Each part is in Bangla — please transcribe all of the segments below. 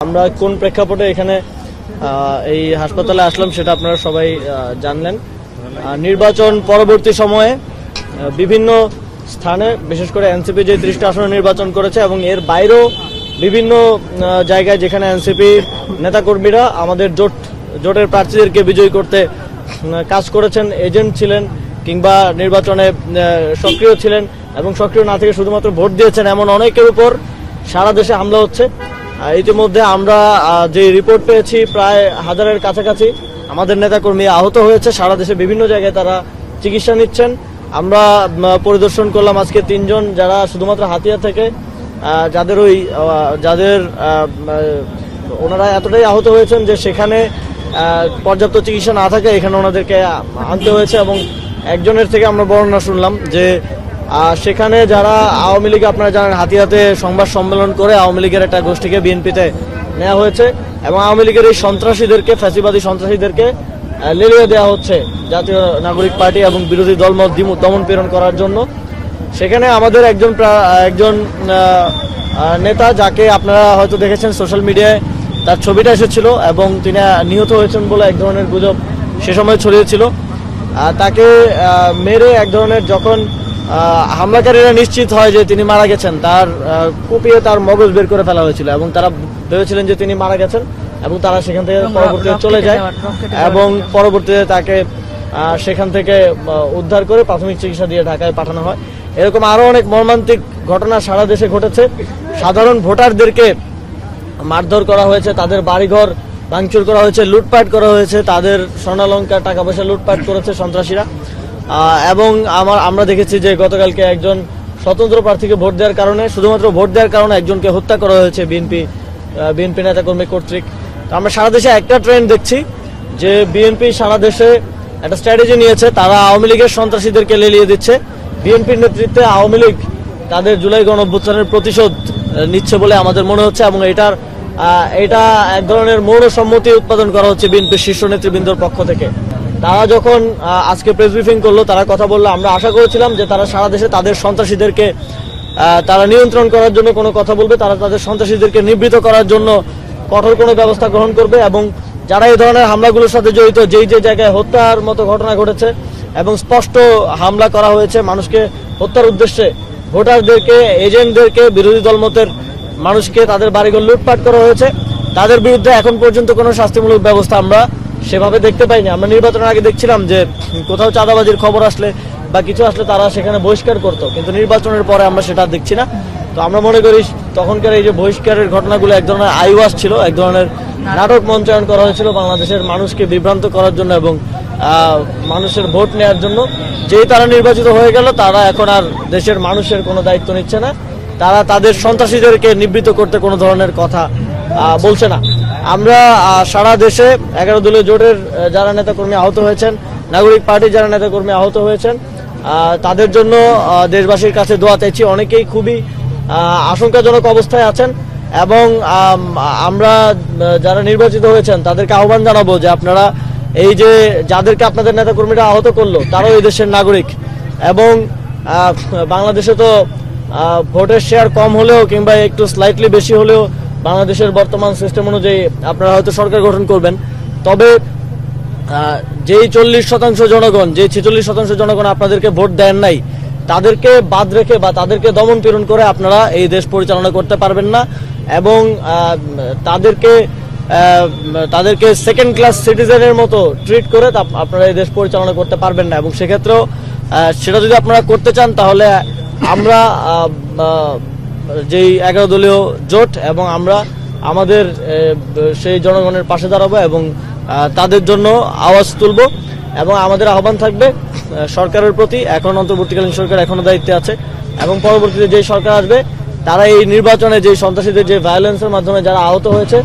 আমরা কোন প্রেক্ষাপটে এখানে এই হাসপাতালে আসলাম সেটা আপনারা সবাই জানলেন। নির্বাচন পরবর্তী সময়ে বিভিন্ন স্থানে বিশেষ করে এনসিপি যে 30টা আসনে নির্বাচন করেছে এবং এর বাইরেও বিভিন্ন জায়গায় যেখানে এনসিপি নেতাকর্মীরা আমাদের জোটের প্রার্থীদেরকে বিজয়ী করতে কাজ করেছেন, এজেন্ট ছিলেন কিংবা নির্বাচনে সক্রিয় ছিলেন এবং সক্রিয় না থেকে শুধুমাত্র ভোট দিয়েছেন, এমন অনেকের উপর সারা দেশে হামলা হচ্ছে। ইতিমধ্যে আমরা যে রিপোর্ট পেয়েছি প্রায় 1000-এর কাছাকাছি আমাদের নেতাকর্মী আহত হয়েছে। সারা দেশে বিভিন্ন জায়গায় তারা চিকিৎসা নিচ্ছেন। আমরা পরিদর্শন করলাম আজকে 3 জন যারা শুধুমাত্র হাতিয়া থেকে যাদের ওনারা এতটাই আহত হয়েছেন যে সেখানে পর্যাপ্ত চিকিৎসা না থাকে এখানে ওনাদেরকে আনতে হয়েছে। এবং একজনের থেকে আমরা বর্ণনা শুনলাম যে সেখানে যারা আওয়ামী লীগ, আপনারা জানেন হাতিয়াতে সংবাদ সম্মেলন করে আওয়ামী লীগের একটা গোষ্ঠীকে বিএনপিতে নেওয়া হয়েছে এবং আওয়ামী লীগের এই সন্ত্রাসীদেরকে, ফ্যাসিবাদী সন্ত্রাসীদেরকে লেলিয়ে দেওয়া হচ্ছে জাতীয় নাগরিক পার্টি এবং বিরোধী দলমত দমন পীড়ন করার জন্য। সেখানে আমাদের একজন নেতা, যাকে আপনারা হয়তো দেখেছেন সোশ্যাল মিডিয়ায়, তার ছবিটা এসেছিল এবং তিনি নিহত হয়েছেন বলে এক ধরনের গুজব সে সময় ছড়িয়েছিল। তাকে মেরে এক ধরনের যখন হামলাকারীরা নিশ্চিত হয় যে তিনি মারা গেছেন, তার কুপিয়ে তার মগজ বের করে ফেলা হয়েছিল এবং তারা ভেবেছিলেন যে তিনি মারা গেছেন এবং তারা সেখান থেকে পরবর্তীতে চলে যায় এবং পরবর্তীতে তাকে সেখান থেকে উদ্ধার করে প্রাথমিক চিকিৎসা দিয়ে ঢাকায় পাঠানো হয়। এরকম আরো অনেক মর্মান্তিক ঘটনা সারা দেশে ঘটেছে। সাধারণ ভোটারদেরকে মারধর করা হয়েছে, তাদের বাড়িঘর ভাঙচুর করা হয়েছে, লুটপাট করা হয়েছে, তাদের স্বর্ণালংকার টাকা পয়সা লুটপাট করেছে সন্ত্রাসীরা। এবং আমরা দেখেছি যে গতকালকে একজন স্বতন্ত্র প্রার্থীকে ভোট দেওয়ার কারণে, শুধুমাত্র ভোট দেওয়ার কারণে একজনকে হত্যা করা হয়েছে বিএনপি নেতাকর্মী কর্তৃক। আমরা সারা দেশে একটা ট্রেন্ড দেখছি যে বিএনপি সারা দেশে একটা স্ট্র্যাটেজি নিয়েছে, তারা আওয়ামী লীগের সন্ত্রাসীদেরকে লেলিয়ে দিচ্ছে। বিএনপির নেতৃত্বে আওয়ামী লীগ তাদের জুলাই গণঅভ্যুত্থানের প্রতিশোধ নিচ্ছে বলে আমাদের মনে হচ্ছে এবং এটা এক ধরনের মৌনসম্মতি উৎপাদন করা হচ্ছে বিএনপির শীর্ষ নেতৃবৃন্দর পক্ষ থেকে। তারা যখন আজকে প্রেস ব্রিফিং করলো, তারা কথা বললো, আমরা আশা করেছিলাম যে তারা সারা দেশে তাদের সন্ত্রাসীদেরকে তারা নিয়ন্ত্রণ করার জন্য কোনো কথা বলবে, তারা তাদের সন্ত্রাসীদেরকে নিবৃত করার জন্য কঠোর কোনো ব্যবস্থা গ্রহণ করবে এবং যারা এই ধরনের হামলাগুলোর সাথে জড়িত, যে জায়গায় হত্যার মতো ঘটনা ঘটেছে এবং স্পষ্ট হামলা করা হয়েছে মানুষকে হত্যার উদ্দেশ্যে, ভোটারদেরকে, এজেন্টদেরকে, বিরোধী দলমতের মানুষকে তাদের বাড়িঘর লুটপাট করা হয়েছে, তাদের বিরুদ্ধে এখন পর্যন্ত কোনো শাস্তিমূলক ব্যবস্থা আমরা সেভাবে দেখতে পাইনি। আমরা নির্বাচনের আগে দেখছিলাম যে কোথাও চাঁদাবাজির খবর আসলে বা কিছু আসলে তারা সেখানে বহিষ্কার করতো, কিন্তু নির্বাচনের পরে আমরা সেটা দেখছি না। তো আমরা মনে করি তখনকার এই যে বহিষ্কারের ঘটনাগুলো এক ধরনের আইওয়াশ ছিল, এক ধরনের নাটক মঞ্চায়ন করা হয়েছিল বাংলাদেশের মানুষকে বিভ্রান্ত করার জন্য এবং মানুষের ভোট নেওয়ার জন্য। যেই তারা নির্বাচিত হয়ে গেল, তারা এখন আর দেশের মানুষের কোনো দায়িত্ব নিচ্ছে না, তারা তাদের সন্ত্রাসীদেরকে নিবৃত করতে কোনো ধরনের কথা বলছে না। আমরা সারা দেশে 11 দলীয় জোটের যারা নেতাকর্মী আহত হয়েছেন, নাগরিক পার্টির যারা নেতাকর্মী আহত হয়েছেন, তাদের জন্য দেশবাসীর কাছে দোয়া চাইছি। অনেকেই খুবই আশঙ্কাজনক অবস্থায় আছেন এবং আমরা যারা নির্বাচিত হয়েছেন তাদেরকে আহ্বান জানাবো যে আপনারা এই যে যাদেরকে আপনাদের নেতাকর্মীরা আহত করলো, তারাও এই দেশের নাগরিক এবং বাংলাদেশে তো ভোটের শেয়ার কম হলেও কিংবা একটু স্লাইটলি বেশি হলেও বাংলাদেশের বর্তমান সিস্টেম অনুযায়ী আপনারা হয়তো সরকার গঠন করবেন, তবে যেই 40% জনগণ, যেই 46% জনগণ আপনাদেরকে ভোট দেন নাই, তাদেরকে বাদ রেখে বা তাদেরকে দমন পীড়ন করে আপনারা এই দেশ পরিচালনা করতে পারবেন না এবং তাদেরকে সেকেন্ড ক্লাস সিটিজেনের মতো ট্রিট করে আপনারা এই দেশ পরিচালনা করতে পারবেন না। এবং সেক্ষেত্রেও সেটা যদি আপনারা করতে চান, তাহলে আমরা যেই 11 দলীয় জোট এবং আমরা আমাদের সেই জনগণের পাশে দাঁড়াবো এবং তাদের জন্য আওয়াজ তুলব এবং আমাদের আহ্বান থাকবে সরকারের প্রতি। এখন অন্তর্বর্তীকালীন সরকার এখনো দায়িত্বে আছে এবং পরবর্তীতে যেই সরকার আসবে তারা এই নির্বাচনে যে সন্ত্রাসীদের যে ভায়োলেন্সের মাধ্যমে যারা আহত হয়েছে,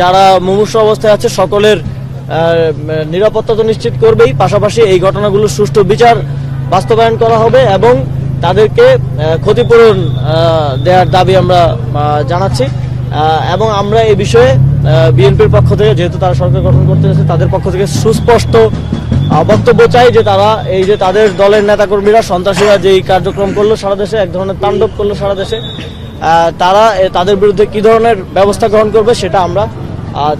যারা মুমূর্ষু অবস্থায় আছে, সকলের নিরাপত্তা তো নিশ্চিত করবেই, পাশাপাশি এই ঘটনাগুলোর সুষ্ঠু বিচার বাস্তবায়ন করা হবে এবং তাদেরকে ক্ষতিপূরণ দেওয়ার দাবি আমরা জানাচ্ছি। এবং আমরা এই বিষয়ে বিএনপির পক্ষ থেকে, যেহেতু তারা সরকার গঠন করতে যাচ্ছে, তাদের পক্ষ থেকে সুস্পষ্ট বক্তব্য চাই যে তারা এই যে তাদের দলের নেতাকর্মীরা, সন্ত্রাসীরা যেই কার্যক্রম করলো সারা দেশে, এক ধরনের তাণ্ডব করলো সারা দেশে, তারা তাদের বিরুদ্ধে কি ধরনের ব্যবস্থা গ্রহণ করবে সেটা আমরা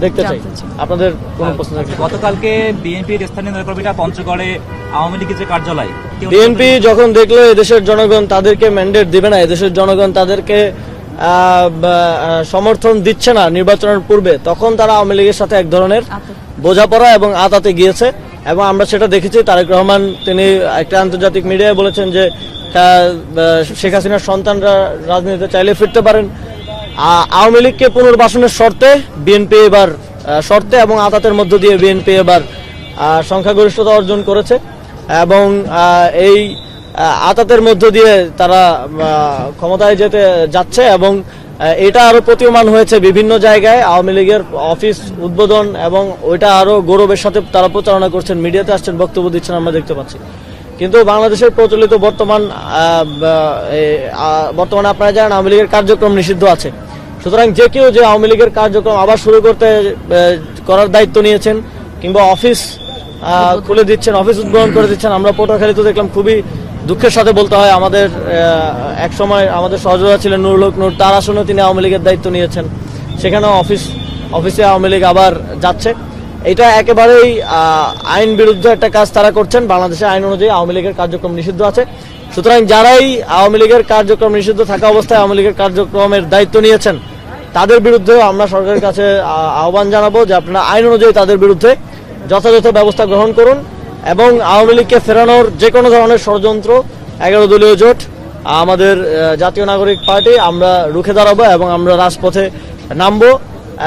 দেখতে চাই। আপনাদের কোনো প্রশ্ন থাকলে। গতকালকে বিএনপির স্থানীয় নেতাকর্মীরা পঞ্চগড়ে আওয়ামী লীগের যে কার্যালয়, বিএনপি যখন দেখলো এদেশের জনগণ তাদেরকে ম্যান্ডেট দিবে না, এদেশের জনগণ তাদেরকে সমর্থন দিচ্ছে না নির্বাচনের পূর্বে, তখন তারা আওয়ামী লীগের সাথে এক ধরনের বোঝাপড়া এবং আতাতে গিয়েছে। এবং আমরা সেটা দেখেছি। তারেক রহমান তিনি একটা আন্তর্জাতিক মিডিয়ায় বলেছেন যে শেখ হাসিনার সন্তানরা রাজনীতিতে চাইলে ফিরতে পারেন। আওয়ামী লীগকে পুনর্বাসনের শর্তে বিএনপি এবার শর্তে এবং আতাতের মধ্য দিয়ে বিএনপি এবার সংখ্যাগরিষ্ঠতা অর্জন করেছে এবং এই আতাতের মধ্য দিয়ে তারা ক্ষমতায় যেতে যাচ্ছে এবং এটা আরো প্রতীয়মান হয়েছে বিভিন্ন জায়গায়। আওয়ামী লীগের অফিস উদ্বোধন এবং ওইটা আরো গৌরবের সাথে তারা প্রচারণা করছেন, মিডিয়াতে আসছেন, বক্তব্য দিচ্ছেন, আমরা দেখতে পাচ্ছি। কিন্তু বাংলাদেশের প্রচলিত বর্তমানে আপনারা জানেন আওয়ামী লীগের কার্যক্রম নিষিদ্ধ আছে। সুতরাং যে কেউ যে আওয়ামী লীগের কার্যক্রম আবার শুরু করার দায়িত্ব নিয়েছেন কিংবা অফিস খুলে দিচ্ছেন, অফিস উদ্বোধন করে দিচ্ছেন। আমরা পটুয়াখালীতে দেখলাম, খুবই দুঃখের সাথে বলতে হয়, আমাদের এক সময় আমাদের সহযোগিতা ছিলেন নুরুল হক নূর, তার আসনে তিনি আওয়ামী লীগের দায়িত্ব নিয়েছেন, সেখানেও অফিসে আওয়ামী লীগ আবার যাচ্ছে। এটা একেবারেই আইন বিরুদ্ধ একটা কাজ তারা করছেন। বাংলাদেশের আইন অনুযায়ী আওয়ামী লীগের কার্যক্রম নিষিদ্ধ আছে। সুতরাং যারাই আওয়ামী লীগের কার্যক্রম নিষিদ্ধ থাকা অবস্থায় আওয়ামী লীগের কার্যক্রমের দায়িত্ব নিয়েছেন তাদের বিরুদ্ধেও আমরা সরকারের কাছে আহ্বান জানাবো যে আপনারা আইন অনুযায়ী তাদের বিরুদ্ধে যথাযথ ব্যবস্থা গ্রহণ করুন এবং আওয়ামী লীগকে ফেরানোর যে কোনো ধরনের ষড়যন্ত্র 11 দলীয় জোট, আমাদের জাতীয় নাগরিক পার্টি, আমরা রুখে দাঁড়াবো এবং আমরা রাজপথে নামবো।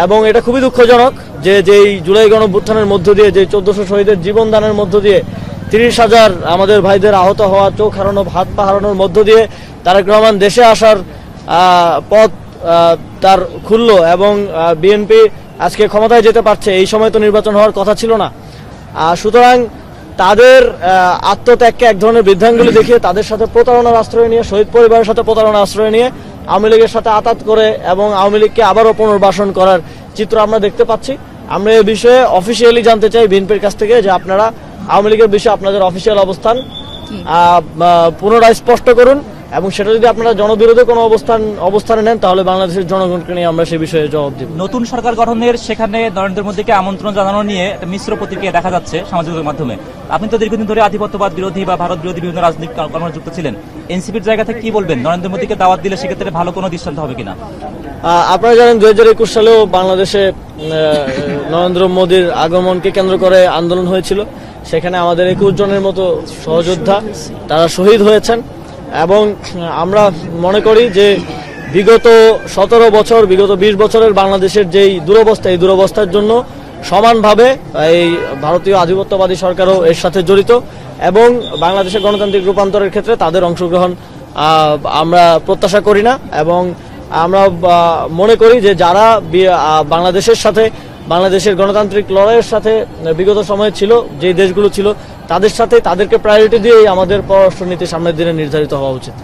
এবং এটা খুবই দুঃখজনক যে যেই জুলাই গণঅভ্যুত্থানের মধ্য দিয়ে, যে 1400 শহীদের জীবন দানের মধ্য দিয়ে 30,000 আমাদের ভাইদের আহত হওয়া, চোখ হারানো, হাত পা হারানোর মধ্য দিয়ে তারেক রহমান দেশে আসার পথ তার খুললো এবং বিএনপি আজকে ক্ষমতায় যেতে পারছে। এই সময় তো নির্বাচন হওয়ার কথা ছিল না। সুতরাং তাদের আত্মত্যাগকে এক ধরনের বৃদ্ধাঙ্গুলি দেখিয়ে তাদের সাথে প্রতারণার আশ্রয় নিয়ে, শহীদ পরিবারের সাথে প্রতারণার আশ্রয় নিয়ে আওয়ামী লীগের সাথে আতাত করে এবং আওয়ামী লীগকে আবারও পুনর্বাসন করার চিত্র আমরা দেখতে পাচ্ছি। আমরা এই বিষয়ে অফিসিয়ালি জানতে চাই বিএনপির কাছ থেকে যে আপনারা আওয়ামী লীগের বিষয়ে আপনাদের অফিসিয়াল অবস্থান পুনরায় স্পষ্ট করুন এবং সেটা যদি আপনারা জনবিরোধী কোনো অবস্থানে নেন তাহলে বাংলাদেশের জনগণকে নিয়ে আমরা সে বিষয়ে জবাব দিব। নতুন সরকার গঠনের সেখানে নরেন্দ্র মোদীকে আমন্ত্রণ জানানো নিয়ে একটা মিশ্র প্রতিক্রিয়া দেখা যাচ্ছে সামাজিক মাধ্যমে। আপনি তো দীর্ঘদিন ধরে আধিপত্যবাদ বিরোধী বা ভারত বিরোধী বিভিন্ন রাজনৈতিক কর্মে যুক্ত ছিলেন, এনসিপির জায়গা থেকে কি বলবেন? নরেন্দ্র মোদীকে দাওয়াত দিলে সেক্ষেত্রে ভালো কোনো দৃষ্টান্ত হবে কিনা? আপনারা জানেন 2021 সালেও বাংলাদেশে নরেন্দ্র মোদীর আগমনকে কেন্দ্র করে আন্দোলন হয়েছিল। সেখানে আমাদের 21 জনের মতো সহযোদ্ধা তারা শহীদ হয়েছেন এবং আমরা মনে করি যে বিগত 17 বছর, বিগত 20 বছরের বাংলাদেশের যেই দুরবস্থা, এই দুরবস্থার জন্য সমানভাবে এই ভারতীয় আধিপত্যবাদী সরকারও এর সাথে জড়িত এবং বাংলাদেশের গণতান্ত্রিক রূপান্তরের ক্ষেত্রে তাদের অংশগ্রহণ আমরা প্রত্যাশা করি না। এবং আমরা মনে করি যে যারা বাংলাদেশের সাথে, বাংলাদেশের গণতান্ত্রিক লড়াইয়ের সাথে বিগত সময়ে ছিল, যে দেশগুলো ছিল, তাদের সাথে তাদেরকে প্রায়োরিটি দিয়েই আমাদের পররাষ্ট্রনীতি সামনের দিনে নির্ধারিত হওয়া উচিত।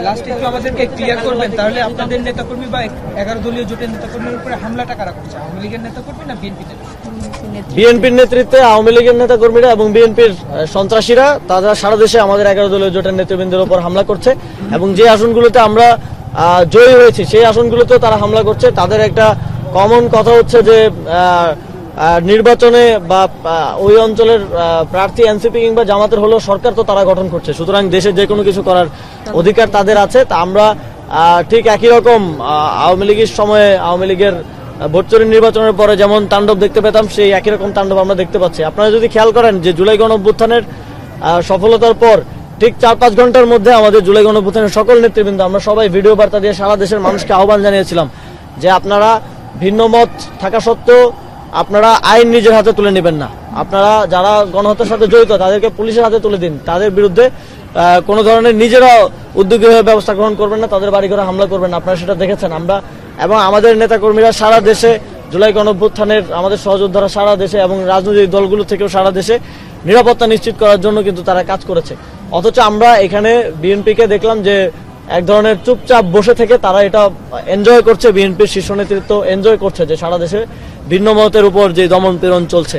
লাস্টে একটু আমাদেরকে ক্লিয়ার করবেন তাহলে আপনাদের নেতাকর্মী বা 11 দলীয় জোটের নেতাকর্মীর উপরে হামলাটা কারা করছে? আওয়ামী লীগের নেতাকর্মী না বিএনপির নেতৃত্বে আওয়ামী লীগের নেতাকর্মীরা এবং বিএনপির সন্ত্রাসীরা তারা সারা দেশে আমাদের 11 দলীয় জোটের নেতৃবৃন্দের উপর হামলা করছে এবং যে আসনগুলোতে আমরা জয়ী হয়েছি সেই আসনগুলোতেও তারা হামলা করছে। তাদের একটা কমন কথা হচ্ছে যে নির্বাচনে বা ওই অঞ্চলের প্রার্থী এনসিপি কিংবা জামাতের হলেও সরকার তো তারা গঠন করছে, সুতরাং দেশে যে কোনো কিছু করার অধিকার তাদের আছে। তা আমরা ঠিক একই রকম আওয়ামী লীগের সময়ে, আওয়ামী লীগের ভোটচুরি নির্বাচনের পরে যেমন তাণ্ডব দেখতে পেতাম, সেই একই রকম তাণ্ডব আমরা দেখতে পাচ্ছি। আপনারা যদি খেয়াল করেন যে জুলাই গণঅভ্যুত্থানের সফলতার পর ঠিক 4-5 ঘন্টার মধ্যে আমাদের জুলাই গণঅভ্যুত্থানের সকল নেতৃবৃন্দ আমরা সবাই ভিডিও বার্তা দিয়ে সারা দেশের মানুষকে আহ্বান জানিয়েছিলাম যে আপনারা ভিন্ন মত থাকা সত্ত্বেও আপনারা আইন নিজের হাতে তুলে নেবেন না, আপনারা যারা গণহত্যার সাথে জড়িত তাদেরকে পুলিশের হাতে তুলে দিন, তাদের বিরুদ্ধে কোনো ধরনের নিজেরা উদ্যোগী হয়ে ব্যবস্থা গ্রহণ করবেন না, তাদের বাড়ি ঘরে হামলা করবেন না। আপনারা সেটা দেখেছেন। আমরা এবং আমাদের নেতাকর্মীরা সারা দেশে জুলাই গণঅভ্যুত্থানের, আমাদের সহযোদ্ধারা সারা দেশে এবং রাজনৈতিক দলগুলো থেকেও সারা দেশে নিরাপত্তা নিশ্চিত করার জন্য কিন্তু তারা কাজ করেছে। অথচ আমরা এখানে বিএনপিকে দেখলাম যে এক ধরনের চুপচাপ বসে থেকে তারা এটা এনজয় করছে, বিএনপির শীর্ষ নেতৃত্ব এনজয় করছে যে সারা দেশে ভিন্ন মতের উপর যে দমন পীড়ন চলছে।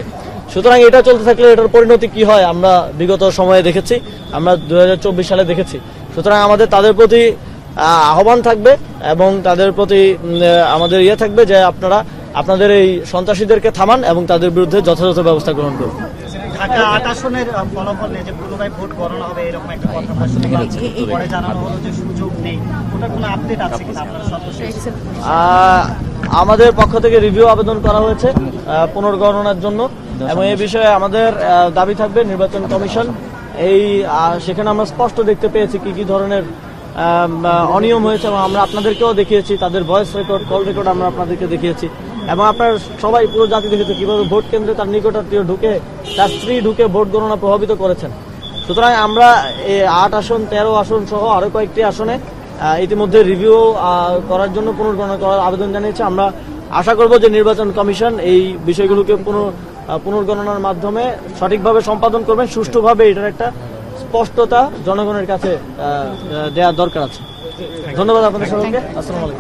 সুতরাং এটা চলতে থাকলে এটার পরিণতি কি হয় আমরা বিগত সময়ে দেখেছি, আমরা 2024 সালে দেখেছি। সুতরাং আমাদের তাদের প্রতি আহ্বান থাকবে এবং তাদের প্রতি আমাদের থাকবে যে আপনারা আপনাদের এই সন্ত্রাসীদেরকে থামান এবং তাদের বিরুদ্ধে যথাযথ ব্যবস্থা গ্রহণ করুন। ঢাকা 8 আসনের ফলাফল নিয়ে যে পুনরায় ভোট গণনা হবে এরকম একটা কথা পরে জানানো হলো যে সুযোগ নেই, ওটার কোনো আপডেট আছে কিনা আপনারা সর্বশেষ? আমাদের পক্ষ থেকে রিভিউ আবেদন করা হয়েছে পুনর্গণনার জন্য এবং এই বিষয়ে আমাদের দাবি থাকবে নির্বাচন কমিশন সেখানে আমরা স্পষ্ট দেখতে পেয়েছি কি কি ধরনের অনিয়ম হয়েছে এবং আমরা আপনাদেরকেও দেখিয়েছি, তাদের ভয়েস রেকর্ড কল রেকর্ড আমরা আপনাদেরকে দেখিয়েছি এবং আপনার সবাই পুরো জাতি দেখেছে কিভাবে ভোট কেন্দ্রে তার নিকটাত্মীয় ঢুকে তার স্ত্রী ঢুকে ভোট গণনা প্রভাবিত করেছেন। সুতরাং আমরা এই 8 আসন 13 আসন সহ আরো কয়েকটি আসনে ইতিমধ্যে রিভিউ করার জন্য পুনর্গণনা করার আবেদন জানিয়েছে। আমরা আশা করব যে নির্বাচন কমিশন এই বিষয়গুলোকে পুনর্গণনার মাধ্যমে সঠিকভাবে সম্পাদন করবেন, সুষ্ঠুভাবে এটার একটা স্পষ্টতা জনগণের কাছে দেওয়ার দরকার আছে। ধন্যবাদ আপনাদের সবাইকে। আসসালামু আলাইকুম।